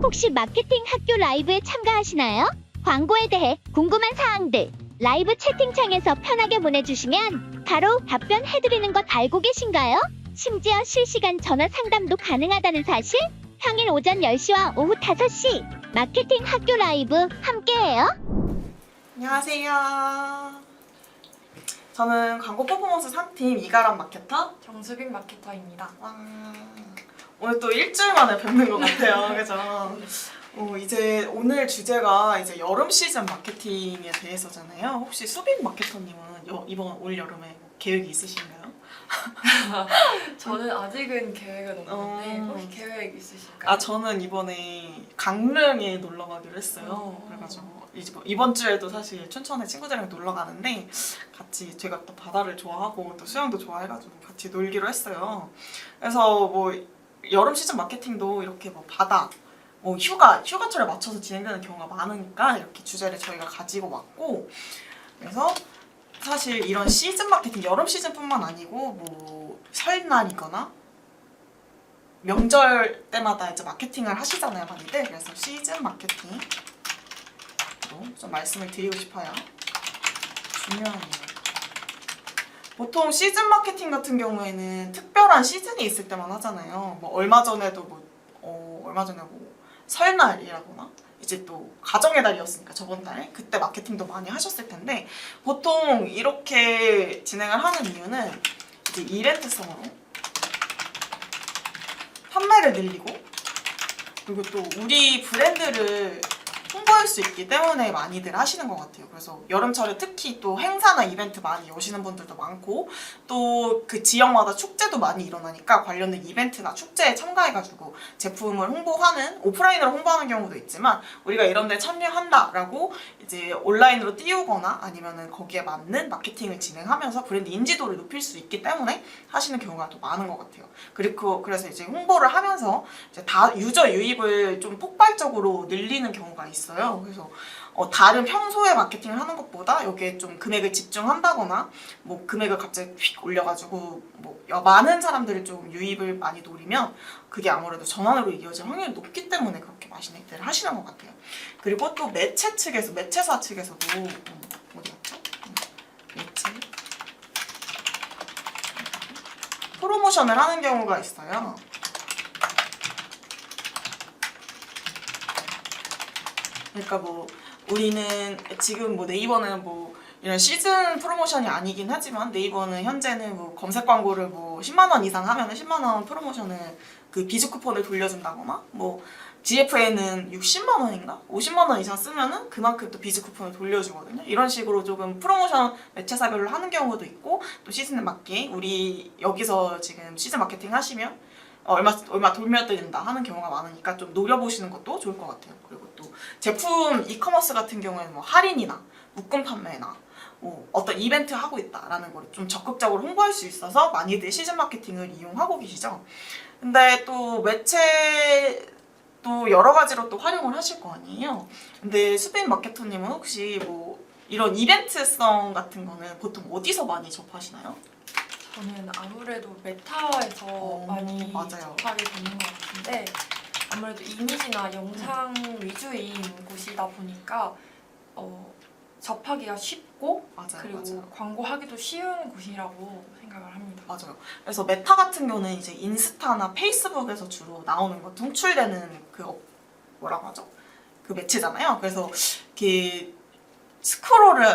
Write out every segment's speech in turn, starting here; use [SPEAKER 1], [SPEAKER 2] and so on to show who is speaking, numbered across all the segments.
[SPEAKER 1] 혹시 마케팅 학교 라이브에 참가하시나요? 광고에 대해 궁금한 사항들 라이브 채팅창에서 편하게 보내주시면 바로 답변해드리는 것 알고 계신가요? 심지어 실시간 전화 상담도 가능하다는 사실? 평일 오전 10시와 오후 5시 마케팅 학교 라이브 함께해요.
[SPEAKER 2] 안녕하세요. 저는 광고 퍼포먼스 3팀 이가람 마케터
[SPEAKER 3] 정수빈 마케터입니다.
[SPEAKER 2] 와, 오늘 또 일주일 만에 뵙는 것 같아요. 그죠? 이제 오늘 주제가 이제 여름 시즌 마케팅에 대해서잖아요. 혹시 수빈 마케터님은 이번 올 여름에 뭐 계획이 있으신가요?
[SPEAKER 3] 저는 아직은 계획은 없는데 혹시 계획 있으실까요?
[SPEAKER 2] 아, 저는 이번에 강릉에 놀러 가기로 했어요. 그래가지고 이번 주에도 사실 춘천에 친구들이랑 놀러 가는데 같이 제가 또 바다를 좋아하고 또 수영도 좋아해가지고 같이 놀기로 했어요. 그래서 뭐 여름 시즌 마케팅도 이렇게 뭐 바다, 휴가철에 맞춰서 진행되는 경우가 많으니까 이렇게 주제를 저희가 가지고 왔고, 그래서 사실 이런 시즌 마케팅, 여름 시즌뿐만 아니고 뭐 설날이거나 명절 때마다 이제 마케팅을 하시잖아요, 많이들. 그래서 시즌 마케팅으로 좀 말씀을 드리고 싶어요. 중요하네요. 보통 시즌 마케팅 같은 경우에는 특별한 시즌이 있을 때만 하잖아요. 뭐 얼마 전에도 뭐 설날이라거나 이제 또 가정의 달이었으니까 저번 달에 그때 마케팅도 많이 하셨을 텐데, 보통 이렇게 진행을 하는 이유는 이제 이벤트성으로 판매를 늘리고, 그리고 또 우리 브랜드를 홍보할 수 있기 때문에 많이들 하시는 것 같아요. 그래서 여름철에 특히 또 행사나 이벤트 많이 여시는 분들도 많고, 또 그 지역마다 축제도 많이 일어나니까 관련된 이벤트나 축제에 참가해가지고 제품을 홍보하는, 오프라인으로 홍보하는 경우도 있지만 우리가 이런 데 참여한다라고 이제 온라인으로 띄우거나 아니면은 거기에 맞는 마케팅을 진행하면서 브랜드 인지도를 높일 수 있기 때문에 하시는 경우가 더 많은 것 같아요. 그래서 이제 홍보를 하면서 이제 유저 유입을 좀 폭발적으로 늘리는 경우가 있어요. 그래서 다른 평소에 마케팅을 하는 것보다 여기에 좀 금액을 집중한다거나 뭐 금액을 갑자기 휙 올려가지고 뭐 많은 사람들을 좀 유입을 많이 노리면 그게 아무래도 전환으로 이어질 확률이 높기 때문에 그렇게 많이들 하시는 것 같아요. 그리고 또 매체사 측에서도 어디 갔죠? 매체 프로모션을 하는 경우가 있어요. 그러니까 뭐 우리는 지금 뭐 네이버는 뭐 이런 시즌 프로모션이 아니긴 하지만 네이버는 현재는 뭐 검색 광고를 뭐 10만 원 이상 하면은 10만 원 프로모션을 그 비즈 쿠폰을 돌려준다거나, 뭐 GFA는 60만 원인가? 50만 원 이상 쓰면은 그만큼 또 비즈 쿠폰을 돌려주거든요. 이런 식으로 조금 프로모션 매체사별로 하는 경우도 있고, 또 시즌에 맞게 우리 여기서 지금 시즌 마케팅 하시면 얼마 돌면 된다 하는 경우가 많으니까 좀 노려보시는 것도 좋을 것 같아요. 그리고 또 제품 이커머스 같은 경우에는 뭐 할인이나 묶음 판매나 뭐 어떤 이벤트 하고 있다라는 걸 좀 적극적으로 홍보할 수 있어서 많이들 시즌 마케팅을 이용하고 계시죠. 근데 또 매체도 여러 가지로 또 활용을 하실 거 아니에요. 근데 수빈 마케터님은 혹시 뭐 이런 이벤트성 같은 거는 보통 어디서 많이 접하시나요?
[SPEAKER 3] 저는 아무래도 메타에서 많이
[SPEAKER 2] 맞아요.
[SPEAKER 3] 접하게 되는 것 같은데, 아무래도 이미지나 영상 위주인 곳이다 보니까 접하기가 쉽고 그리고 광고하기도 쉬운 곳이라고 생각을 합니다.
[SPEAKER 2] 맞아요. 그래서 메타 같은 경우는 이제 인스타나 페이스북에서 주로 나오는 거, 송출되는 뭐라고 하죠? 그 매체잖아요. 그래서 이렇게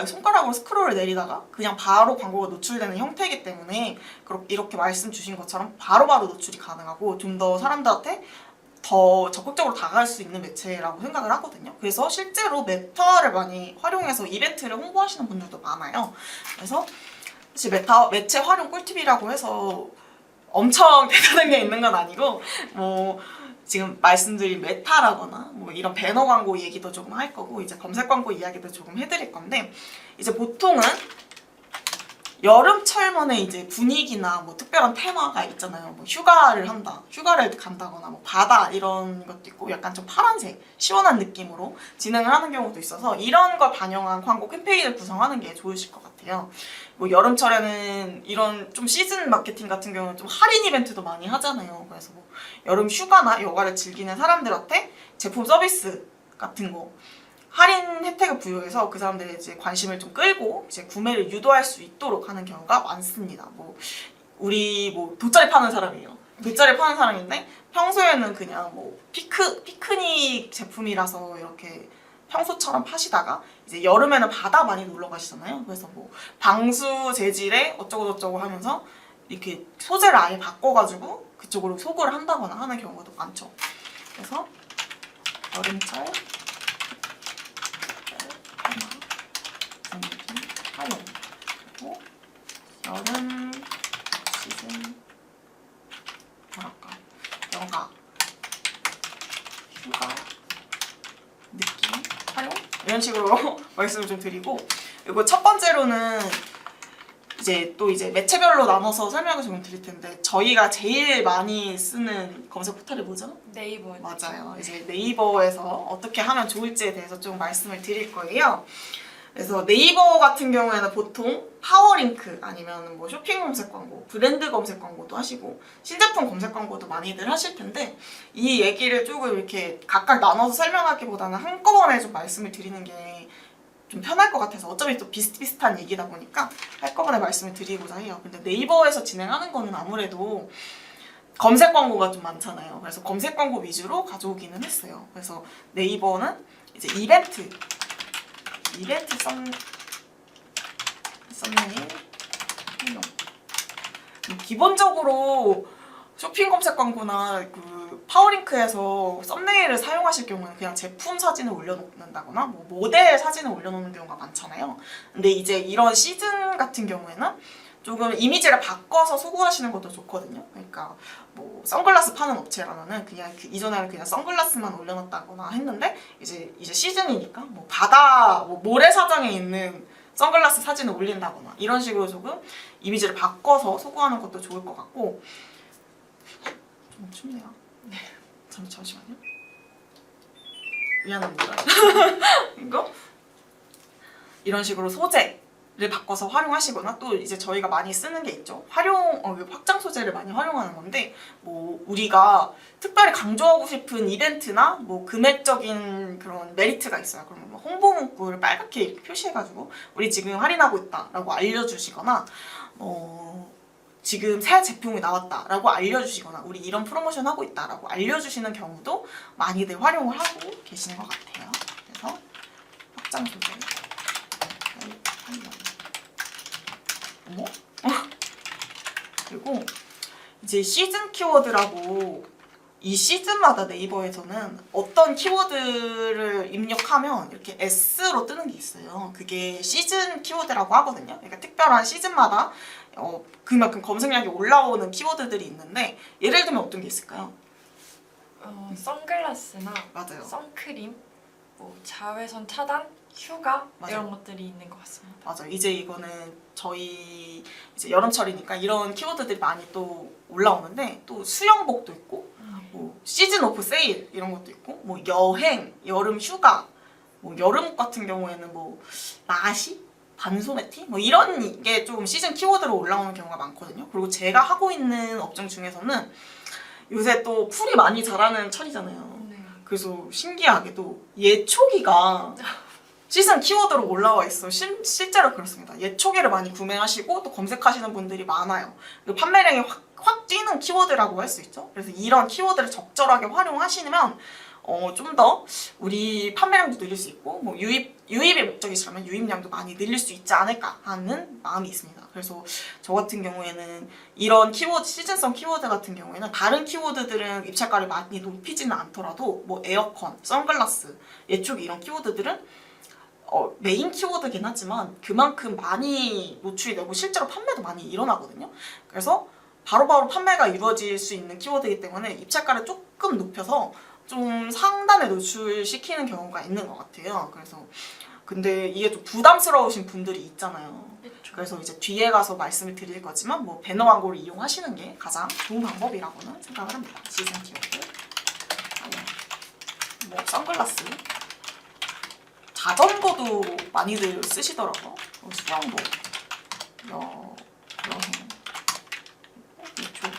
[SPEAKER 2] 손가락으로 스크롤을 내리다가 그냥 바로 광고가 노출되는 형태이기 때문에 이렇게 말씀 주신 것처럼 바로바로 노출이 가능하고 좀 더 사람들한테 더 적극적으로 다가갈 수 있는 매체라고 생각을 하거든요. 그래서 실제로 메타를 많이 활용해서 이벤트를 홍보하시는 분들도 많아요. 그래서 사실 매체 활용 꿀팁이라고 해서 엄청 대단한 게 있는 건 아니고, 뭐 지금 말씀드린 메타라거나 뭐 이런 배너 광고 얘기도 조금 할 거고, 이제 검색 광고 이야기도 조금 해드릴 건데, 이제 보통은 여름철만의 이제 분위기나 뭐 특별한 테마가 있잖아요. 뭐 휴가를 한다, 휴가를 간다거나 뭐 바다 이런 것도 있고 약간 좀 파란색, 시원한 느낌으로 진행을 하는 경우도 있어서 이런 걸 반영한 광고 캠페인을 구성하는 게 좋으실 것 같아요. 뭐 여름철에는 이런 좀 시즌 마케팅 같은 경우는 좀 할인 이벤트도 많이 하잖아요. 그래서 뭐 여름 휴가나 여가를 즐기는 사람들한테 제품 서비스 같은 거 할인 혜택을 부여해서 그 사람들의 이제 관심을 좀 끌고 이제 구매를 유도할 수 있도록 하는 경우가 많습니다. 뭐 우리 뭐 돗자리 파는 사람이에요. 돗자리 파는 사람인데 평소에는 그냥 뭐 피크닉 제품이라서 이렇게 평소처럼 파시다가 이제 여름에는 바다 많이 놀러 가시잖아요. 그래서 뭐 방수 재질에 어쩌고저쩌고 하면서 이렇게 소재를 아예 바꿔가지고 그쪽으로 소구를 한다거나 하는 경우도 많죠. 그래서 여름철 활용 그리고 여름 시즌 뭐랄까 여가 휴가 느낌 활용 이런 식으로 말씀을 좀 드리고 그리고 첫 번째로는 이제 또 이제 매체별로 나눠서 설명을 좀 드릴 텐데 저희가 제일 많이 쓰는 검색 포털이 뭐죠?
[SPEAKER 3] 네이버.
[SPEAKER 2] 맞아요. 이제 네이버에서 어떻게 하면 좋을지에 대해서 좀 말씀을 드릴 거예요. 그래서 네이버 같은 경우에는 보통 파워링크 아니면 뭐 쇼핑 검색 광고, 브랜드 검색 광고도 하시고 신제품 검색 광고도 많이들 하실 텐데 이 얘기를 조금 이렇게 각각 나눠서 설명하기보다는 한꺼번에 좀 말씀을 드리는 게 좀 편할 것 같아서 어차피 또 비슷비슷한 얘기다 보니까 한꺼번에 말씀을 드리고자 해요. 근데 네이버에서 진행하는 거는 아무래도 검색 광고가 좀 많잖아요. 그래서 검색 광고 위주로 가져오기는 했어요. 그래서 네이버는 이제 이벤트 썸네일 활용. 기본적으로 쇼핑 검색 광고나 그 파워링크에서 썸네일을 사용하실 경우는 그냥 제품 사진을 올려놓는다거나 뭐 모델 사진을 올려놓는 경우가 많잖아요. 근데 이제 이런 시즌 같은 경우에는 조금 이미지를 바꿔서 소구하시는 것도 좋거든요. 그러니까 뭐 선글라스 파는 업체라면은 그냥 이전에는 그냥 선글라스만 올려놨다거나 했는데 이제 시즌이니까 뭐 바다 뭐 모래사장에 있는 선글라스 사진을 올린다거나 이런 식으로 조금 이미지를 바꿔서 소구하는 것도 좋을 것 같고 좀 춥네요. 네, 잠시만요. 미안합니다. 이거 이런 식으로 소재를 바꿔서 활용하시거나 또 이제 저희가 많이 쓰는 게 있죠. 확장 소재를 많이 활용하는 건데 뭐 우리가 특별히 강조하고 싶은 이벤트나 뭐 금액적인 그런 메리트가 있어요. 그러면 뭐 홍보 문구를 빨갛게 이렇게 표시해가지고 우리 지금 할인하고 있다라고 알려주시거나 지금 새 제품이 나왔다라고 알려주시거나 우리 이런 프로모션 하고 있다라고 알려주시는 경우도 많이들 활용을 하고 계시는 것 같아요. 그래서 확장 소재 어머? 그리고 이제 시즌 키워드라고 이 시즌마다 네이버에서는 어떤 키워드를 입력하면 이렇게 S로 뜨는 게 있어요. 그게 시즌 키워드라고 하거든요. 그러니까 특별한 시즌마다 그만큼 검색량이 올라오는 키워드들이 있는데 예를 들면 어떤 게 있을까요?
[SPEAKER 3] 선글라스나
[SPEAKER 2] 맞아요.
[SPEAKER 3] 선크림, 뭐 자외선 차단, 휴가
[SPEAKER 2] 맞아요.
[SPEAKER 3] 이런 것들이 있는 것 같습니다.
[SPEAKER 2] 맞아요. 이제 이거는 저희 이제 여름철이니까 이런 키워드들이 많이 또 올라오는데 또 수영복도 있고 뭐 시즌 오프 세일 이런 것도 있고 뭐 여행, 여름 휴가, 뭐 여름 같은 경우에는 뭐 나시, 반소매티 뭐 이런 게 좀 시즌 키워드로 올라오는 경우가 많거든요. 그리고 제가 하고 있는 업종 중에서는 요새 또 풀이 많이 자라는 철이잖아요.
[SPEAKER 3] 네.
[SPEAKER 2] 그래서 신기하게도 예초기가 시즌 키워드로 올라와 있어. 실제로 그렇습니다. 예초기를 많이 구매하시고 또 검색하시는 분들이 많아요. 그리고 판매량이 확 뛰는 키워드라고 할 수 있죠. 그래서 이런 키워드를 적절하게 활용하시면 좀 더 우리 판매량도 늘릴 수 있고 뭐 유입의 목적이시라면 유입량도 많이 늘릴 수 있지 않을까 하는 마음이 있습니다. 그래서 저 같은 경우에는 이런 키워드, 시즌성 키워드 같은 경우에는 다른 키워드들은 입찰가를 많이 높이지는 않더라도 뭐 에어컨, 선글라스, 예초기 이런 키워드들은 메인 키워드긴 하지만 그만큼 많이 노출이 되고 실제로 판매도 많이 일어나거든요. 그래서 바로바로 판매가 이루어질 수 있는 키워드이기 때문에 입찰가를 조금 높여서 좀 상단에 노출시키는 경우가 있는 것 같아요. 그래서 근데 이게 좀 부담스러우신 분들이 있잖아요.
[SPEAKER 3] 그렇죠.
[SPEAKER 2] 그래서 이제 뒤에 가서 말씀을 드릴 거지만 뭐 배너 광고를 이용하시는 게 가장 좋은 방법이라고는 생각을 합니다. 시즌 키워드. 뭐 선글라스. 자전거도 많이들 쓰시더라고요. 수영복, 여행, 이쪽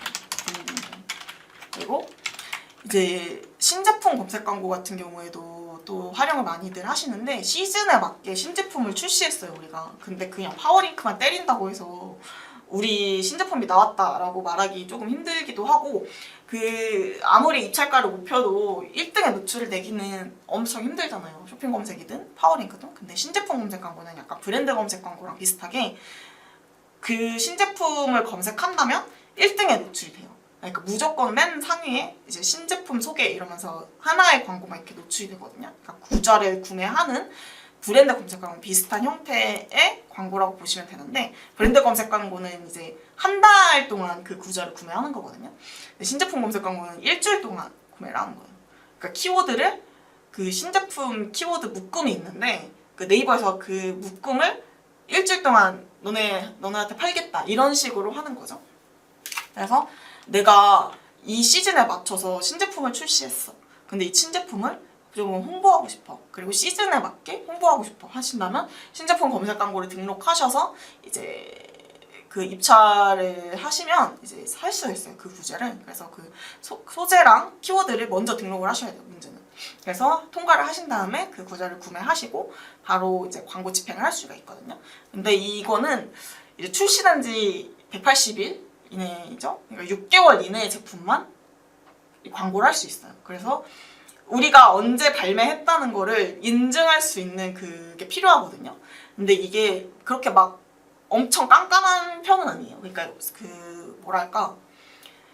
[SPEAKER 2] 그리고 이제 신제품 검색 광고 같은 경우에도 또 활용을 많이들 하시는데 시즌에 맞게 신제품을 출시했어요 우리가. 근데 그냥 파워링크만 때린다고 해서 우리 신제품이 나왔다라고 말하기 조금 힘들기도 하고 그 아무리 입찰가를 높여도 1등에 노출을 내기는 엄청 힘들잖아요. 쇼핑 검색이든 파워링크든. 근데 신제품 검색 광고는 약간 브랜드 검색 광고랑 비슷하게 그 신제품을 검색한다면 1등에 노출이 돼요. 그러니까 무조건 맨 상위에 이제 신제품 소개 이러면서 하나의 광고만 이렇게 노출이 되거든요. 그러니까 구자를 구매하는 브랜드 검색 광고 비슷한 형태의 광고라고 보시면 되는데 브랜드 검색 광고는 이제 한 달 동안 그 구자를 구매하는 거거든요. 근데 신제품 검색 광고는 일주일 동안 구매를 하는 거예요. 그러니까 키워드를 그 신제품 키워드 묶음이 있는데 그 네이버에서 그 묶음을 일주일 동안 너네한테 팔겠다 이런 식으로 하는 거죠. 그래서 내가 이 시즌에 맞춰서 신제품을 출시했어. 근데 이 신제품을 좀 홍보하고 싶어. 그리고 시즌에 맞게 홍보하고 싶어 하신다면 신제품 검색 광고를 등록하셔서 이제 그 입찰을 하시면 이제 살 수 있어요. 그 구제를. 그래서 그 소재랑 키워드를 먼저 등록을 하셔야 돼요. 문제는. 그래서 통과를 하신 다음에 그 구제를 구매하시고 바로 이제 광고 집행을 할 수가 있거든요. 근데 이거는 이제 출시된 지 180일 이내죠. 그러니까 6개월 이내의 제품만 광고를 할 수 있어요. 그래서 우리가 언제 발매했다는 거를 인증할 수 있는 그게 필요하거든요. 근데 이게 그렇게 막 엄청 깜깜한 편은 아니에요. 그러니까 그 뭐랄까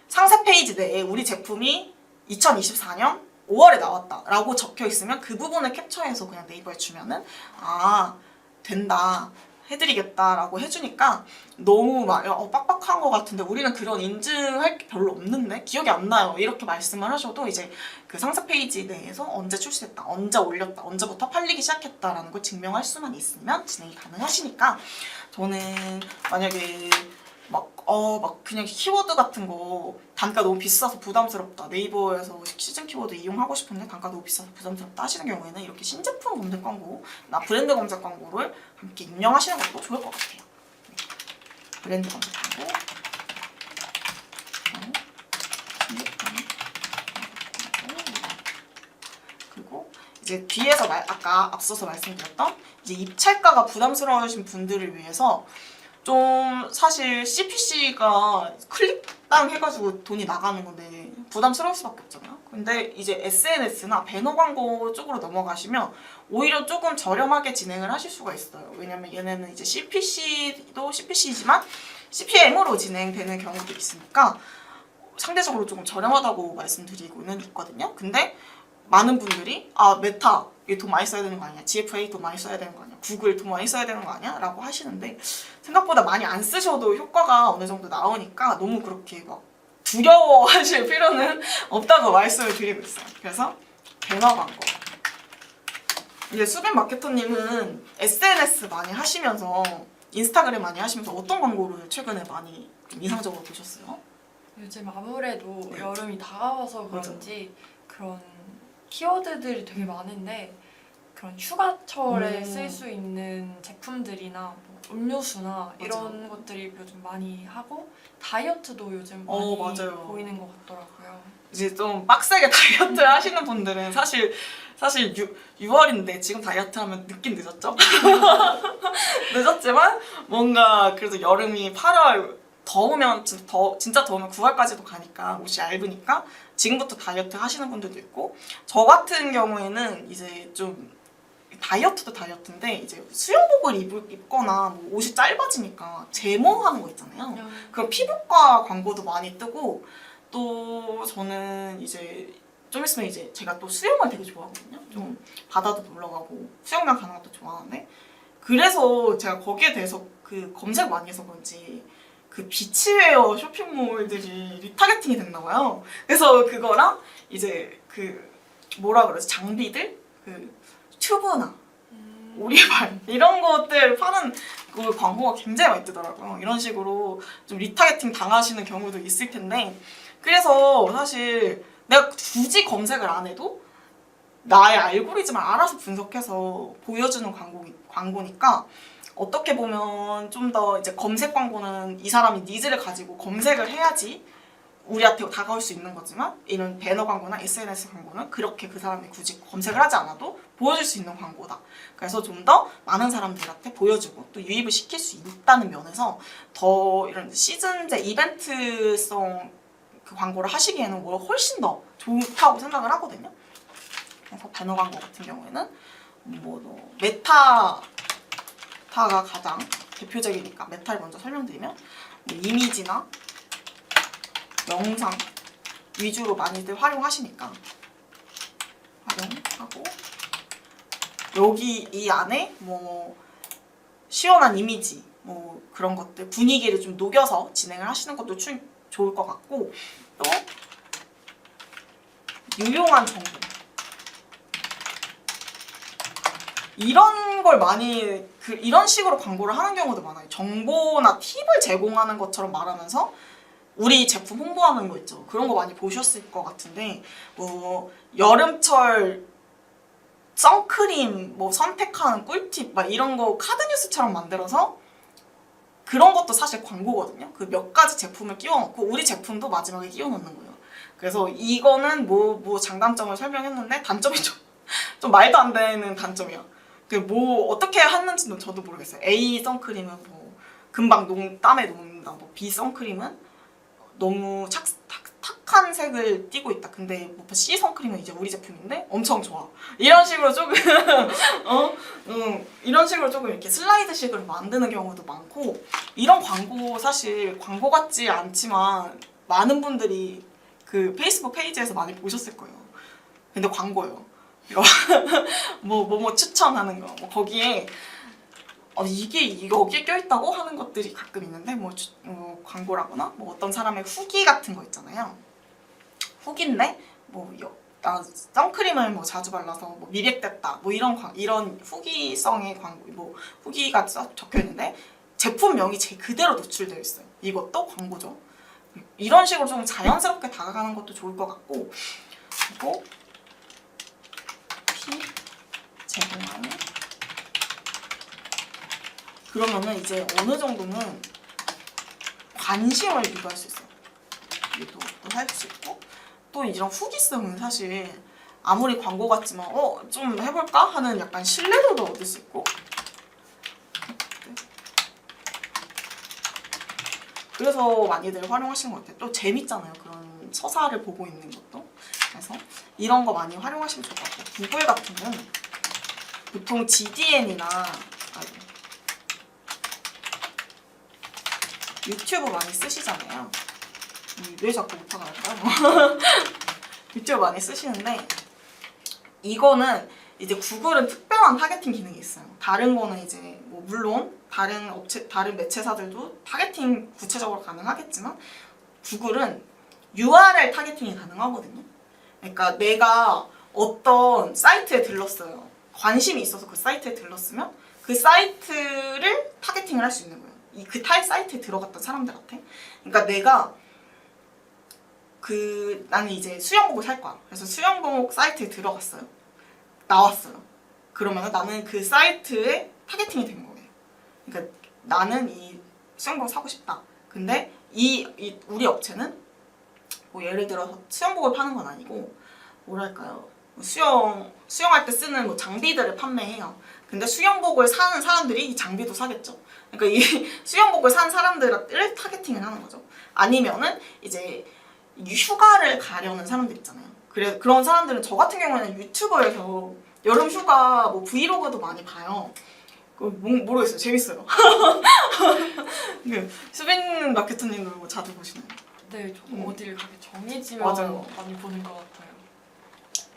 [SPEAKER 2] 상세 페이지 내에 우리 제품이 2024년 5월에 나왔다라고 적혀 있으면 그 부분을 캡처해서 그냥 네이버에 주면은 아 된다. 해드리겠다라고 해주니까 너무 막 빡빡한 것 같은데 우리는 그런 인증할 게 별로 없는데 기억이 안 나요 이렇게 말씀을 하셔도 이제 그 상세 페이지 내에서 언제 출시했다, 언제 올렸다, 언제부터 팔리기 시작했다라는 걸 증명할 수만 있으면 진행이 가능하시니까 저는 만약에 막 그냥 키워드 같은 거 단가 너무 비싸서 부담스럽다 네이버에서 시즌 키워드 이용하고 싶은데 단가 너무 비싸서 부담스럽다 하시는 경우에는 이렇게 신제품 검색 광고나 브랜드 검색 광고를 함께 운영하시는 것도 좋을 것 같아요. 브랜드 검색 광고 그리고 이제 뒤에서 아까 앞서서 말씀드렸던 이제 입찰가가 부담스러우신 분들을 위해서 좀 사실 CPC가 클릭당 해가지고 돈이 나가는 건데 부담스러울 수밖에 없잖아요. 근데 이제 SNS나 배너 광고 쪽으로 넘어가시면 오히려 조금 저렴하게 진행을 하실 수가 있어요. 왜냐면 얘네는 이제 CPC도 CPC지만 CPM으로 진행되는 경우도 있으니까 상대적으로 조금 저렴하다고 말씀드리고는 있거든요. 근데 많은 분들이 메타 이거 돈 많이 써야 되는 거 아니야? GFA 돈 많이 써야 되는 거 아니야? 구글 돈 많이 써야 되는 거 아니야? 라고 하시는데 생각보다 많이 안 쓰셔도 효과가 어느 정도 나오니까 너무 그렇게 막 두려워하실 필요는 없다고 말씀을 드리고 있어요. 그래서 배너 광고. 이제 수빈 마케터님은 SNS 많이 하시면서 인스타그램 많이 하시면서 어떤 광고를 최근에 많이 좀 인상적으로 보셨어요?
[SPEAKER 3] 요즘 아무래도
[SPEAKER 2] 네.
[SPEAKER 3] 여름이 다가와서 그런지 그런 키워드들이 되게 많은데 그런 휴가철에 쓸 수 있는 제품들이나 뭐 음료수나 이런 것들이 요즘 많이 하고 다이어트도 요즘 많이
[SPEAKER 2] 맞아요.
[SPEAKER 3] 보이는 것 같더라고요.
[SPEAKER 2] 이제 좀 빡세게 다이어트 하시는 분들은 사실 6월인데 지금 다이어트 하면 늦긴 늦었죠? 늦었지만 뭔가 그래도 여름이 8월 더우면 진짜 더우면 9월까지도 가니까 옷이 얇으니까 지금부터 다이어트 하시는 분들도 있고 저 같은 경우에는 이제 좀 다이어트도 다이어트인데 이제 수영복을 입거나 뭐 옷이 짧아지니까 제모하는 거 있잖아요. 그럼 피부과 광고도 많이 뜨고 또 저는 이제 좀 있으면 이제 제가 또 수영을 되게 좋아하거든요. 좀 바다도 놀러 가고 수영장 가는 것도 좋아하는데 그래서 제가 거기에 대해서 그 검색 많이 해서 그런지 그 비치웨어 쇼핑몰들이 리타겟팅이 됐나 봐요. 그래서 그거랑 이제 그 뭐라 그러지 장비들 그 튜브나 오리발 이런 것들 파는 그 광고가 굉장히 많이 뜨더라고요. 이런 식으로 좀 리타게팅 당하시는 경우도 있을 텐데 그래서 사실 내가 굳이 검색을 안 해도 나의 알고리즘을 알아서 분석해서 보여주는 광고니까 어떻게 보면 좀 더 이제 검색 광고는 이 사람이 니즈를 가지고 검색을 해야지 우리한테 다가올 수 있는 거지만 이런 배너 광고나 SNS 광고는 그렇게 그 사람이 굳이 검색을 하지 않아도 보여줄 수 있는 광고다. 그래서 좀 더 많은 사람들한테 보여주고 또 유입을 시킬 수 있다는 면에서 더 이런 시즌제 이벤트성 그 광고를 하시기에는 훨씬 더 좋다고 생각을 하거든요. 그래서 배너 광고 같은 경우에는 뭐 메타가 가장 대표적이니까 메타를 먼저 설명드리면 뭐 이미지나 영상 위주로 많이들 활용하시니까 활용하고 여기 이 안에 뭐 시원한 이미지 뭐 그런 것들 분위기를 좀 녹여서 진행을 하시는 것도 좋을 것 같고 또 유용한 정보 이런 걸 많이 이런 식으로 광고를 하는 경우도 많아요. 정보나 팁을 제공하는 것처럼 말하면서 우리 제품 홍보하는 거 있죠. 그런 거 많이 보셨을 것 같은데 뭐 여름철 선크림 뭐 선택하는 꿀팁 막 이런 거 카드 뉴스처럼 만들어서 그런 것도 사실 광고거든요. 그 몇 가지 제품을 끼워놓고 우리 제품도 마지막에 끼워놓는 거예요. 그래서 이거는 뭐 장단점을 설명했는데 단점이 좀 말도 안 되는 단점이야. 그 뭐 어떻게 했는지는 저도 모르겠어요. A 선크림은 뭐 금방 땀에 녹는다. 뭐 B 선크림은 너무 탁한 색을 띠고 있다. 근데 뭐 C 선크림은 이제 우리 제품인데 엄청 좋아. 이런 식으로 조금 이런 식으로 조금 이렇게 슬라이드식으로 만드는 경우도 많고 이런 광고 사실 광고 같지 않지만 많은 분들이 그 페이스북 페이지에서 많이 보셨을 거예요. 근데 광고예요. 이거 뭐 추천하는 거 뭐 거기에 이게 여기에 껴있다고 하는 것들이 가끔 있는데 뭐 광고라거나 뭐 어떤 사람의 후기 같은 거 있잖아요. 후기인데 나 선크림을 뭐 자주 발라서 뭐 미백됐다 뭐 이런 후기성의 광고 뭐 후기가 적혀 있는데 제품명이 그대로 노출되어 있어요. 이것도 광고죠. 이런 식으로 좀 자연스럽게 다가가는 것도 좋을 것 같고 그리고 제공하는 그러면은 이제 어느 정도는 관심을 유도할 수 있어요. 유도도 할 수 있고 또 이런 후기성은 사실 아무리 광고 같지만 좀 해볼까 하는 약간 신뢰도도 얻을 수 있고 그래서 많이들 활용하시는 것 같아요. 또 재밌잖아요. 그런 서사를 보고 있는 것도. 그래서 이런 거 많이 활용하시면 좋을 것 같고 구글 같은 경우는 보통 GDN이나 유튜브 많이 쓰시잖아요. 왜 자꾸 못하나 할까요? 유튜브 많이 쓰시는데 이거는 이제 구글은 특별한 타겟팅 기능이 있어요. 다른 거는 이제 뭐 물론 다른 매체사들도 타겟팅 구체적으로 가능하겠지만 구글은 URL 타겟팅이 가능하거든요. 그러니까 내가 어떤 사이트에 들렀어요. 관심이 있어서 그 사이트에 들렀으면 그 사이트를 타겟팅을 할 수 있는 거예요. 그 사이트에 들어갔던 사람들한테. 그러니까 내가 나는 이제 수영복을 살 거야. 그래서 수영복 사이트에 들어갔어요. 나왔어요. 그러면 나는 그 사이트에 타겟팅이 된 거예요. 그러니까 나는 이 수영복을 사고 싶다. 근데 우리 업체는 뭐 예를 들어서 수영복을 파는 건 아니고 뭐랄까요? 수영할 때 쓰는 뭐 장비들을 판매해요. 근데 수영복을 사는 사람들이 이 장비도 사겠죠. 그러니까 이 수영복을 산 사람들을 타겟팅을 하는 거죠. 아니면은 이제 휴가를 가려는 사람들 있잖아요. 그런 사람들은 저 같은 경우에는 유튜버에서 여름 휴가 뭐 브이로그도 많이 봐요. 모르겠어요. 재밌어요. 수빈 마케터님도 뭐 자주 보시나요?
[SPEAKER 3] 네, 저도 어딜 가게 정해지면
[SPEAKER 2] 맞아요.
[SPEAKER 3] 많이 보는 것 같아요.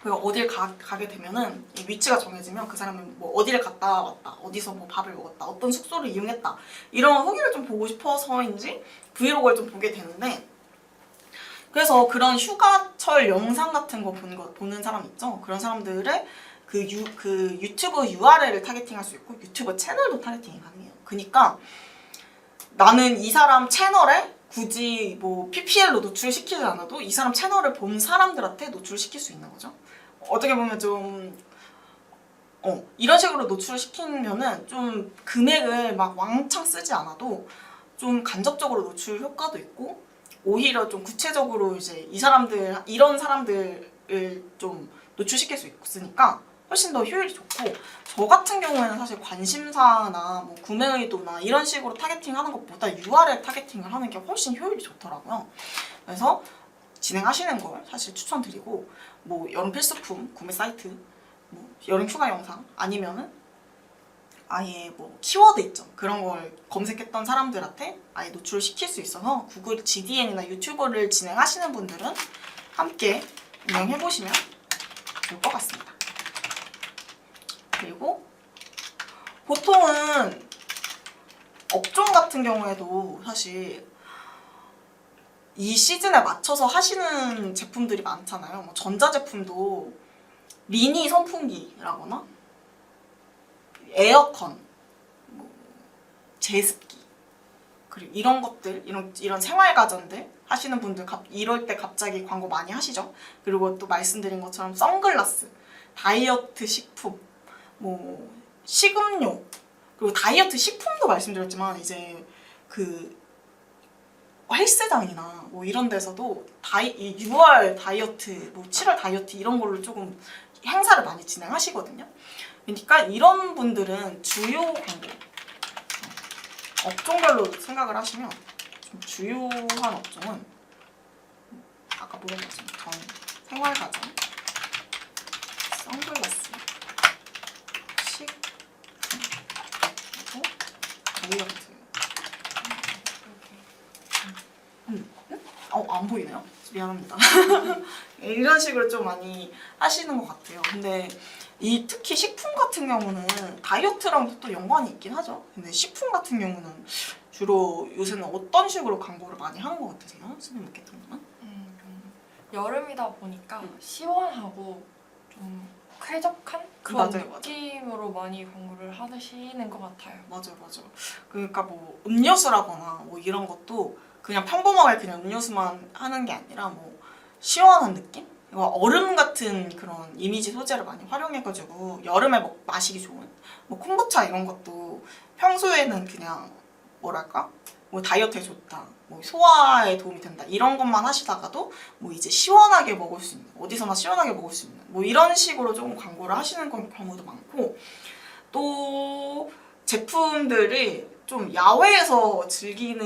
[SPEAKER 2] 그리고 어딜 가게 되면은 이 위치가 정해지면 그 사람은 뭐 어디를 갔다 왔다, 어디서 뭐 밥을 먹었다, 어떤 숙소를 이용했다 이런 후기를 좀 보고 싶어서인지 브이로그를 좀 보게 되는데 그래서 그런 휴가철 영상 같은 거 보는 사람 있죠? 그런 사람들의 그 유튜브 URL을 타겟팅할 수 있고 유튜버 채널도 타겟팅이 가능해요. 그러니까 나는 이 사람 채널에 굳이 뭐 PPL로 노출시키지 않아도 이 사람 채널을 본 사람들한테 노출시킬 수 있는 거죠. 어떻게 보면 좀 이런 식으로 노출을 시키면은 좀 금액을 막 왕창 쓰지 않아도 좀 간접적으로 노출 효과도 있고 오히려 좀 구체적으로 이제 이런 사람들을 좀 노출시킬 수 있으니까 훨씬 더 효율이 좋고, 저 같은 경우에는 사실 관심사나 뭐 구매 의도나 이런 식으로 타겟팅하는 것보다 URL 타겟팅을 하는 게 훨씬 효율이 좋더라고요. 그래서 진행하시는 걸 사실 추천드리고, 뭐 여름 필수품 구매 사이트, 뭐 여름 휴가 영상 아니면은 아예 뭐 키워드 있죠. 그런 걸 검색했던 사람들한테 아예 노출을 시킬 수 있어서 구글 GDN이나 유튜버를 진행하시는 분들은 함께 운영해보시면 좋을 것 같습니다. 그리고 보통은 업종 같은 경우에도 사실 이 시즌에 맞춰서 하시는 제품들이 많잖아요. 뭐 전자제품도 미니 선풍기라거나 에어컨, 뭐 제습기, 그리고 이런 것들, 이런 생활 가전들 하시는 분들 이럴 때 갑자기 광고 많이 하시죠. 그리고 또 말씀드린 것처럼 선글라스, 다이어트 식품, 뭐 식음료, 그리고 다이어트 식품도 말씀드렸지만 이제 그 헬스장이나 뭐 이런 데서도 6월 다이어트, 뭐 7월 다이어트 이런 걸로 조금 행사를 많이 진행하시거든요. 그러니까 이런 분들은 주요 광고, 업종별로 생각을 하시면 좀 주요한 업종은 아까 물어봤지만 생활가전, 선글라스, 그리고 다이어트. 안 보이네요? 미안합니다. 이런 식으로 좀 많이 하시는 것 같아요. 근데 특히 식품 같은 경우는 다이어트랑 또 연관이 있긴 하죠. 근데 식품 같은 경우는 주로 요새는 어떤 식으로 광고를 많이 하는 것 같으세요? 스님 마케팅은?
[SPEAKER 3] 여름이다 보니까 시원하고 좀 쾌적한 그런
[SPEAKER 2] 맞아요.
[SPEAKER 3] 느낌으로 많이 광고를 하시는 것 같아요.
[SPEAKER 2] 맞아요. 그러니까 뭐 음료수라거나 뭐 이런 것도 그냥 평범하게 그냥 음료수만 하는 게 아니라 뭐 시원한 느낌? 얼음 같은 그런 이미지 소재를 많이 활용해가지고 여름에 마시기 좋은 뭐 콤부차 이런 것도 평소에는 그냥 뭐랄까? 뭐 다이어트에 좋다, 뭐 소화에 도움이 된다 이런 것만 하시다가도 뭐 이제 시원하게 먹을 수 있는, 어디서나 시원하게 먹을 수 있는 뭐 이런 식으로 조금 광고를 하시는 경우도 많고, 또 제품들이 좀 야외에서 즐길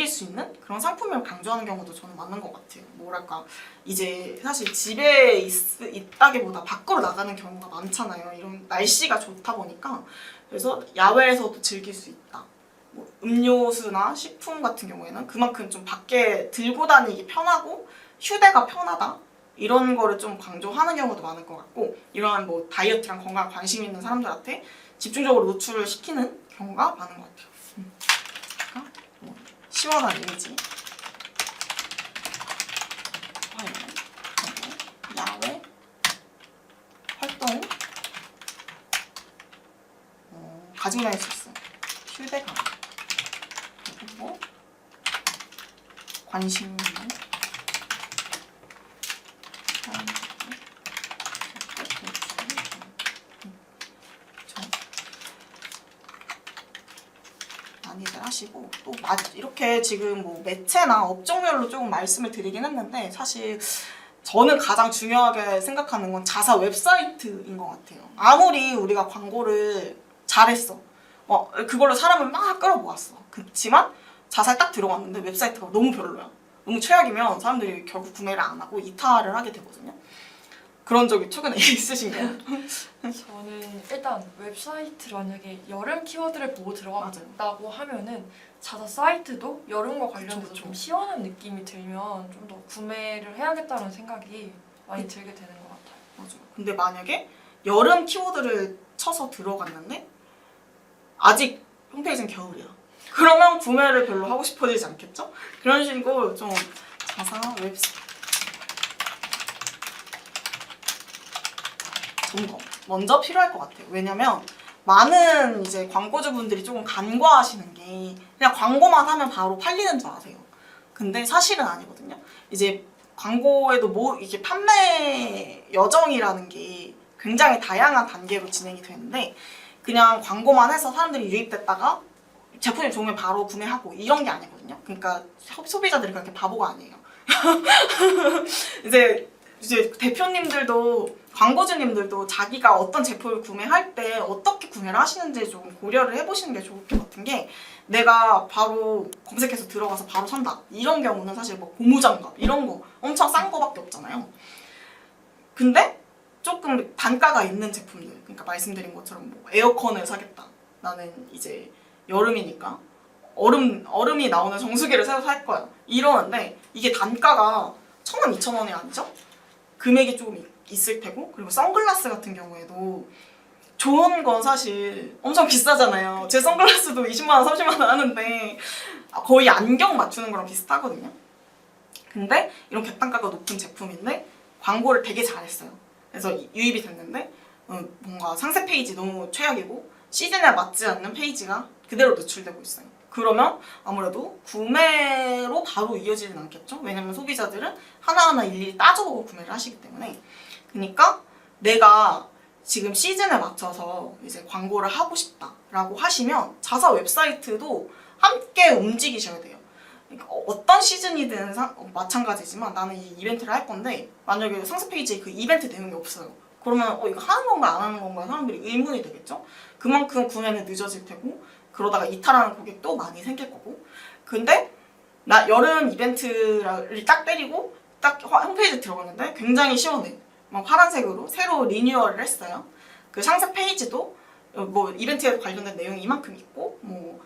[SPEAKER 2] 수 있는 그런 상품을 강조하는 경우도 저는 맞는 것 같아요. 뭐랄까, 이제 사실 집에 있다기보다 밖으로 나가는 경우가 많잖아요. 이런 날씨가 좋다 보니까. 그래서 야외에서도 즐길 수 있다. 뭐 음료수나 식품 같은 경우에는 그만큼 좀 밖에 들고 다니기 편하고 휴대가 편하다. 이런 거를 좀 강조하는 경우도 많을 것 같고, 이러한 뭐 다이어트랑 건강 관심 있는 사람들한테 집중적으로 노출을 시키는 경우가 많은 것 같아요. 그러니까 뭐 시원한 이미지, 야외 활동, 가지고 다닐 수 있어요. 휴대감, 그리고 관심 있는 많이들 하시고, 또 이렇게 지금 뭐 매체나 업종별로 조금 말씀을 드리긴 했는데, 사실 저는 가장 중요하게 생각하는 건 자사 웹사이트인 것 같아요. 아무리 우리가 광고를 잘했어, 그걸로 사람을 막 끌어모았어, 그렇지만 자사에 딱 들어갔는데 웹사이트가 너무 별로야, 너무 최악이면 사람들이 결국 구매를 안 하고 이탈을 하게 되거든요. 그런 적이 최근에 있으신가요?
[SPEAKER 3] 저는 일단 웹사이트 만약에 여름 키워드를 보고 들어갔다고 하면은 자사 사이트도 여름과 관련돼서
[SPEAKER 2] 그쵸.
[SPEAKER 3] 좀 시원한 느낌이 들면 좀 더 구매를 해야겠다는 생각이 많이 들게 되는 것 같아요.
[SPEAKER 2] 맞아요. 근데 만약에 여름 키워드를 쳐서 들어갔는데 아직 홈페이지는 겨울이야, 그러면 구매를 별로 하고 싶어지지 않겠죠? 그런 식으로 좀 자사 웹사이트 점검 먼저 필요할 것 같아요. 왜냐면 많은 이제 광고주분들이 조금 간과하시는 게 그냥 광고만 하면 바로 팔리는 줄 아세요. 근데 사실은 아니거든요. 이제 광고에도 뭐 이게 판매 여정이라는 게 굉장히 다양한 단계로 진행이 되는데 그냥 광고만 해서 사람들이 유입됐다가 제품이 좋으면 바로 구매하고 이런 게 아니거든요. 그러니까 소비자들이 그렇게 바보가 아니에요. 이제 대표님들도 광고주님들도 자기가 어떤 제품을 구매할 때 어떻게 구매를 하시는지 좀 고려를 해보시는 게 좋을 것 같은 게 내가 바로 검색해서 들어가서 바로 산다 이런 경우는 사실 뭐 고무장갑 이런 거 엄청 싼 거밖에 없잖아요. 근데 조금 단가가 있는 제품들 그러니까 말씀드린 것처럼 뭐 에어컨을 사겠다 나는 이제 여름이니까 얼음이 나오는 정수기를 새로 살 거야 이러는데 이게 단가가 1,000원, 2,000원이 아니죠? 금액이 조금 있을 테고 그리고 선글라스 같은 경우에도 좋은 건 사실 엄청 비싸잖아요. 제 선글라스도 20만원, 30만원 하는데 거의 안경 맞추는 거랑 비슷하거든요. 근데 이런 객단가가 높은 제품인데 광고를 되게 잘했어요. 그래서 유입이 됐는데 뭔가 상세 페이지 너무 최악이고 시즌에 맞지 않는 페이지가 그대로 노출되고 있어요. 그러면 아무래도 구매로 바로 이어지진 않겠죠? 왜냐면 소비자들은 하나하나 일일이 따져보고 구매를 하시기 때문에. 그러니까 내가 지금 시즌에 맞춰서 이제 광고를 하고 싶다라고 하시면 자사 웹사이트도 함께 움직이셔야 돼요. 그러니까 어떤 시즌이든 마찬가지지만 나는 이 이벤트를 할 건데 만약에 상세 페이지에 그 이벤트 내용이 없어요. 그러면 이거 하는 건가 안 하는 건가 사람들이 의문이 되겠죠? 그만큼 구매는 늦어질 테고 그러다가 이탈하는 고객도 많이 생길 거고. 근데 나 여름 이벤트를 딱 때리고 딱 홈페이지 들어갔는데 굉장히 시원해. 막 파란색으로 새로 리뉴얼을 했어요. 그 상세 페이지도 뭐 이벤트에 관련된 내용이 이만큼 있고 뭐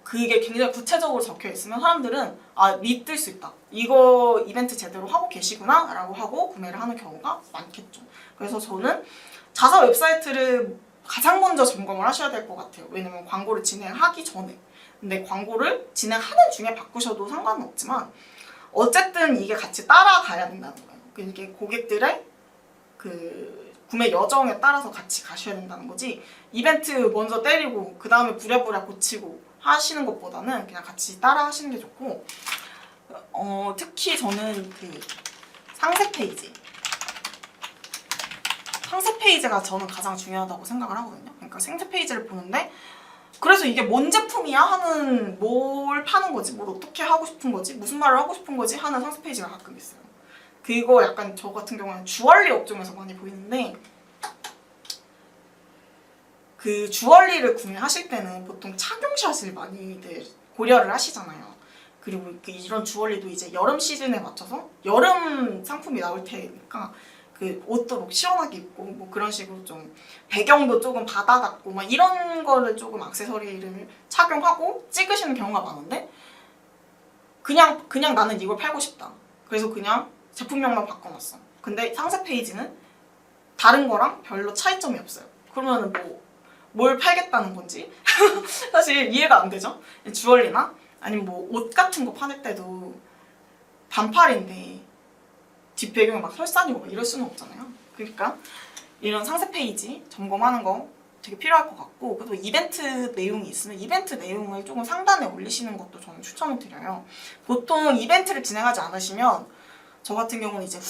[SPEAKER 2] 그게 굉장히 구체적으로 적혀 있으면 사람들은 믿을 수 있다. 이거 이벤트 제대로 하고 계시구나 라고 하고 구매를 하는 경우가 많겠죠. 그래서 저는 자사 웹사이트를 가장 먼저 점검을 하셔야 될 것 같아요. 왜냐면 광고를 진행하기 전에. 근데 광고를 진행하는 중에 바꾸셔도 상관은 없지만 어쨌든 이게 같이 따라가야 된다는 거예요. 이게 고객들의 그 구매 여정에 따라서 같이 가셔야 된다는 거지 이벤트 먼저 때리고 그 다음에 부랴부랴 고치고 하시는 것보다는 그냥 같이 따라 하시는 게 좋고 특히 저는 그 상세 페이지가 저는 가장 중요하다고 생각을 하거든요. 그러니까 상세 페이지를 보는데 그래서 이게 뭔 제품이야 하는 뭘 파는 거지 뭘 어떻게 하고 싶은 거지 무슨 말을 하고 싶은 거지 하는 상세 페이지가 가끔 있어요. 그거 약간 저 같은 경우는 주얼리 업종에서 많이 보이는데 그 주얼리를 구매하실 때는 보통 착용샷을 많이들 고려를 하시잖아요. 그리고 이런 주얼리도 이제 여름 시즌에 맞춰서 여름 상품이 나올 테니까 그 옷도 막 시원하게 입고 뭐 그런 식으로 좀 배경도 조금 바다 같고 막 이런 거를 조금 액세서리를 착용하고 찍으시는 경우가 많은데 그냥 나는 이걸 팔고 싶다. 그래서 그냥 제품명만 바꿔놨어. 근데 상세 페이지는 다른 거랑 별로 차이점이 없어요. 그러면은 뭘 팔겠다는 건지 사실 이해가 안 되죠? 주얼리나 아니면 뭐 옷 같은 거 파는 때도 반팔인데 뒷배경에 막 설산이고 막 이럴 수는 없잖아요. 그러니까 이런 상세 페이지 점검하는 거 되게 필요할 것 같고 그리고 이벤트 내용이 있으면 이벤트 내용을 조금 상단에 올리시는 것도 저는 추천을 드려요. 보통 이벤트를 진행하지 않으시면 저 같은 경우는 이제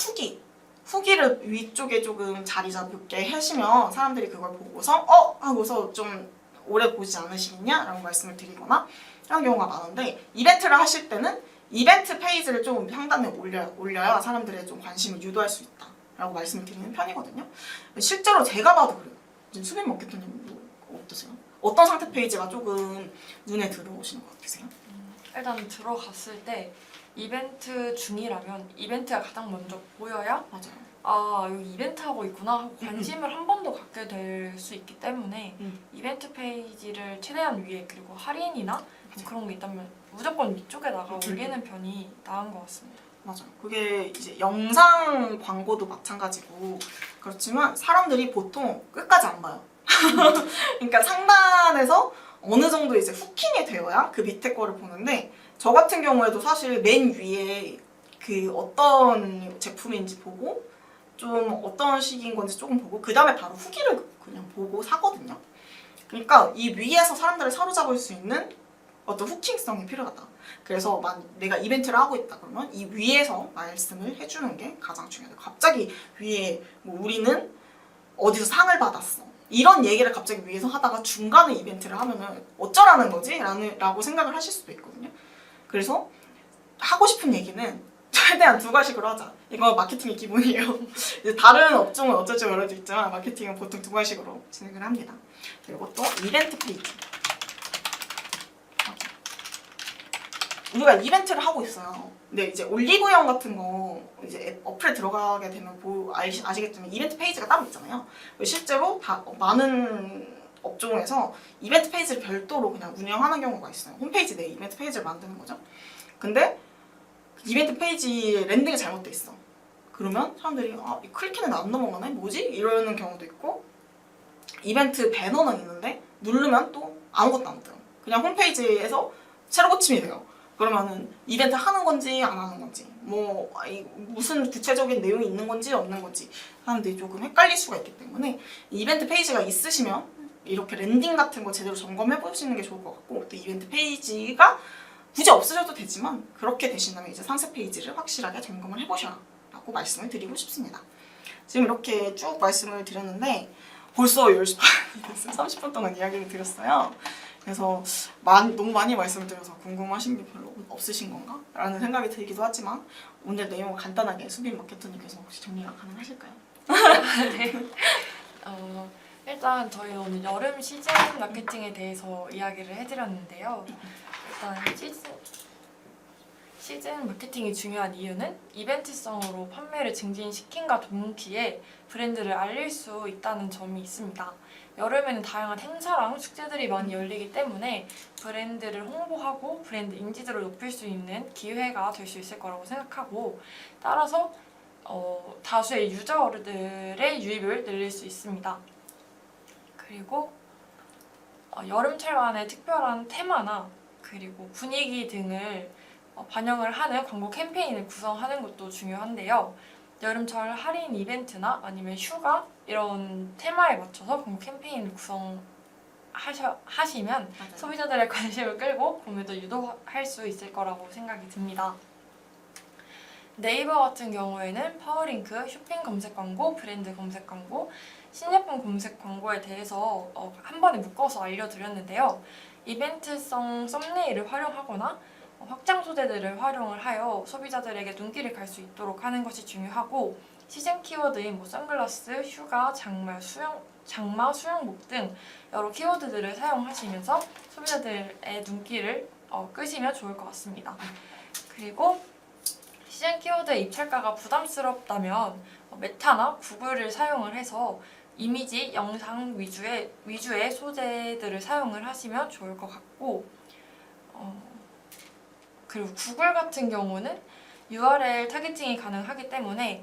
[SPEAKER 2] 후기를 위쪽에 조금 자리 잡게 하시면 사람들이 그걸 보고서 하고서 좀 오래 보지 않으시겠냐? 라고 말씀을 드리거나 이런 경우가 많은데 이벤트를 하실 때는 이벤트 페이지를 좀 상단에 올려야 사람들의 좀 관심을 유도할 수 있다 라고 말씀을 드리는 편이거든요. 실제로 제가 봐도 그래요. 수빈 마케터님 어떠세요? 어떤 상태 페이지가 조금 눈에 들어오시는 것 같으세요?
[SPEAKER 3] 일단 들어갔을 때 이벤트 중이라면 이벤트가 가장 먼저 보여야
[SPEAKER 2] 맞아요.
[SPEAKER 3] 여기 이벤트 하고 있구나 하고 관심을 한 번 더 갖게 될 수 있기 때문에 이벤트 페이지를 최대한 위에 그리고 할인이나 뭐 그런 게 있다면 무조건 위쪽에다가 올리는 편이 나은 것 같습니다.
[SPEAKER 2] 맞아요. 그게 이제 영상 광고도 마찬가지고 그렇지만 사람들이 보통 끝까지 안 봐요. 그러니까 상단에서 어느 정도 이제 후킹이 되어야 그 밑에 거를 보는데 저 같은 경우에도 사실 맨 위에 그 어떤 제품인지 보고 좀 어떤 식인 건지 조금 보고 그 다음에 바로 후기를 그냥 보고 사거든요. 그러니까 이 위에서 사람들을 사로잡을 수 있는 어떤 후킹성이 필요하다. 그래서 내가 이벤트를 하고 있다 그러면 이 위에서 말씀을 해주는 게 가장 중요해요. 갑자기 위에 뭐 우리는 어디서 상을 받았어. 이런 얘기를 갑자기 위에서 하다가 중간에 이벤트를 하면은 어쩌라는 거지? 라고 생각을 하실 수도 있거든요. 그래서 하고 싶은 얘기는 최대한 두 가지로 하자. 이거 마케팅의 기본이에요. 이제 다른 업종은 어쩔 모르도 있지만 마케팅은 보통 두 가지로 진행을 합니다. 그리고 또 이벤트 페이지. 우리가 이벤트를 하고 있어요. 근데 이제 올리브영 같은 거 이제 어플에 들어가게 되면 아시겠지만 이벤트 페이지가 따로 있잖아요. 실제로 많은 업종에서 이벤트 페이지를 별도로 그냥 운영하는 경우가 있어요. 홈페이지 내에 이벤트 페이지를 만드는 거죠. 근데 이벤트 페이지 랜딩이 잘못돼 있어. 그러면 사람들이 이 클릭했는데 안 넘어가네? 뭐지? 이러는 경우도 있고 이벤트 배너는 있는데 누르면 또 아무것도 안 떠요. 그냥 홈페이지에서 새로 고침이 돼요. 그러면은 이벤트 하는 건지 안 하는 건지 뭐 무슨 구체적인 내용이 있는 건지 없는 건지 사람들이 조금 헷갈릴 수가 있기 때문에 이벤트 페이지가 있으시면 이렇게 랜딩 같은 거 제대로 점검해 보시는 게 좋을 것 같고 또 이벤트 페이지가 굳이 없으셔도 되지만 그렇게 되신다면 이제 상세 페이지를 확실하게 점검을 해보셔라 라고 말씀을 드리고 싶습니다. 지금 이렇게 쭉 말씀을 드렸는데 벌써 10시 반이 됐어요. 30분 동안 이야기를 드렸어요. 그래서 너무 많이 말씀을 드려서 궁금하신 게 별로 없으신 건가? 라는 생각이 들기도 하지만 오늘 내용을 간단하게 수빈 마케터님께서 혹시 정리가 가능하실까요?
[SPEAKER 3] 네. 일단 저희 오늘 여름 시즌 마케팅에 대해서 이야기를 해드렸는데요. 일단 시즌 마케팅이 중요한 이유는 이벤트성으로 판매를 증진시킨과 동시에 브랜드를 알릴 수 있다는 점이 있습니다. 여름에는 다양한 행사랑 축제들이 많이 열리기 때문에 브랜드를 홍보하고 브랜드 인지도를 높일 수 있는 기회가 될 수 있을 거라고 생각하고 따라서 다수의 유저들의 유입을 늘릴 수 있습니다. 그리고 여름철만의 특별한 테마나 그리고 분위기 등을 반영을 하는 광고 캠페인을 구성하는 것도 중요한데요. 여름철 할인 이벤트나 아니면 휴가 이런 테마에 맞춰서 광고 캠페인을 구성하시면
[SPEAKER 2] 맞아요.
[SPEAKER 3] 소비자들의 관심을 끌고 구매도 유도할 수 있을 거라고 생각이 듭니다. 네이버 같은 경우에는 파워링크, 쇼핑 검색 광고, 브랜드 검색 광고, 신제품 검색 광고에 대해서 한 번에 묶어서 알려드렸는데요. 이벤트성 썸네일을 활용하거나 확장 소재들을 활용을 하여 소비자들에게 눈길을 갈 수 있도록 하는 것이 중요하고 시즌 키워드인 선글라스, 휴가, 장마, 수영복 등 여러 키워드들을 사용하시면서 소비자들의 눈길을 끄시면 좋을 것 같습니다. 그리고 시즌 키워드의 입찰가가 부담스럽다면 메타나 구글을 사용을 해서 이미지, 영상 위주의 소재들을 사용을 하시면 좋을 것 같고 그리고 구글 같은 경우는 URL 타겟팅이 가능하기 때문에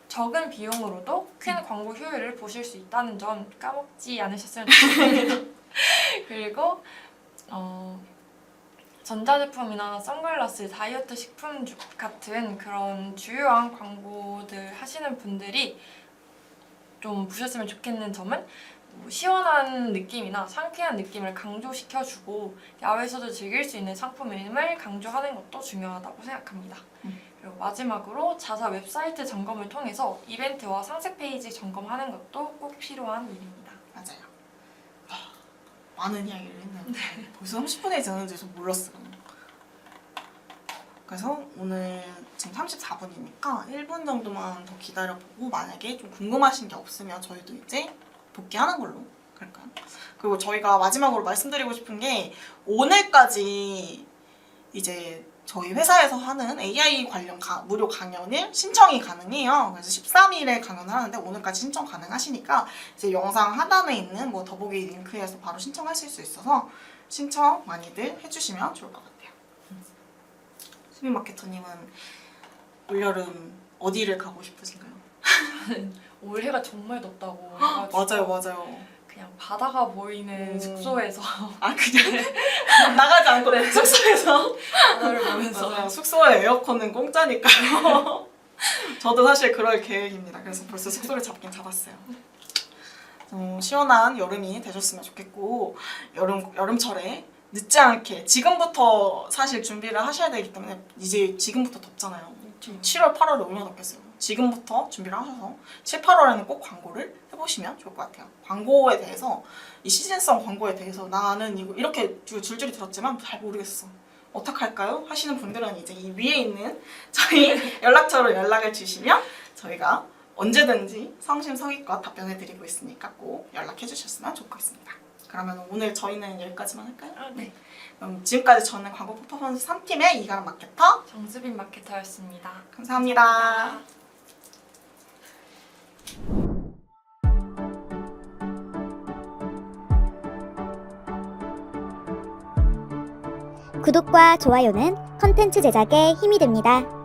[SPEAKER 3] 적은 비용으로도 큰 광고 효율을 보실 수 있다는 점 까먹지 않으셨으면 좋겠습니다. 그리고 전자제품이나 선글라스, 다이어트 식품 같은 그런 주요한 광고들 하시는 분들이 좀 보셨으면 좋겠는 점은 시원한 느낌이나 상쾌한 느낌을 강조시켜주고 야외에서도 즐길 수 있는 상품임을 강조하는 것도 중요하다고 생각합니다. 그리고 마지막으로 자사 웹사이트 점검을 통해서 이벤트와 상세 페이지 점검하는 것도 꼭 필요한 일입니다.
[SPEAKER 2] 맞아요. 많은 이야기를 했네요. 벌써 30분이 지났는지 좀 몰랐어요. 그래서 오늘 지금 34분이니까 1분 정도만 더 기다려보고 만약에 좀 궁금하신 게 없으면 저희도 이제 복귀하는 걸로 그럴까요? 그리고 저희가 마지막으로 말씀드리고 싶은 게 오늘까지 이제 저희 회사에서 하는 AI 관련 무료 강연을 신청이 가능해요. 그래서 13일에 강연을 하는데 오늘까지 신청 가능하시니까 이제 영상 하단에 있는 더보기 링크에서 바로 신청하실 수 있어서 신청 많이들 해주시면 좋을 것 같아요. 수빈 마케터님은 올여름 어디를 가고 싶으신가요?
[SPEAKER 3] 올해가 정말 덥다고
[SPEAKER 2] 맞아요.
[SPEAKER 3] 그냥 바다가 보이는 숙소에서
[SPEAKER 2] 그냥 나가지 않고 숙소에서
[SPEAKER 3] 바다를 보면서
[SPEAKER 2] 맞아요. 숙소에 에어컨은 공짜니까요. 저도 사실 그럴 계획입니다. 그래서 벌써 숙소를 잡긴 잡았어요. 시원한 여름이 되셨으면 좋겠고 여름철에 늦지 않게 지금부터 사실 준비를 하셔야 되기 때문에 이제 지금부터 덥잖아요. 지금 7월, 8월에 얼마나 덥겠어요. 지금부터 준비를 하셔서 7, 8월에는 꼭 광고를 해보시면 좋을 것 같아요. 광고에 대해서 이 시즌성 광고에 대해서 나는 이거 이렇게 줄줄이 들었지만 잘 모르겠어. 어떡할까요? 하시는 분들은 이제 이 위에 있는 저희 연락처로 연락을 주시면 저희가 언제든지 성심성의껏 답변해드리고 있으니까 꼭 연락해 주셨으면 좋겠습니다. 그러면 오늘 저희는 여기까지만 할까요?
[SPEAKER 3] 네.
[SPEAKER 2] 그럼 지금까지 저는 광고 퍼포먼스 3팀의 이가람 마케터
[SPEAKER 3] 정수빈 마케터였습니다.
[SPEAKER 2] 감사합니다.
[SPEAKER 4] 구독과 좋아요는 컨텐츠 제작에 힘이 됩니다.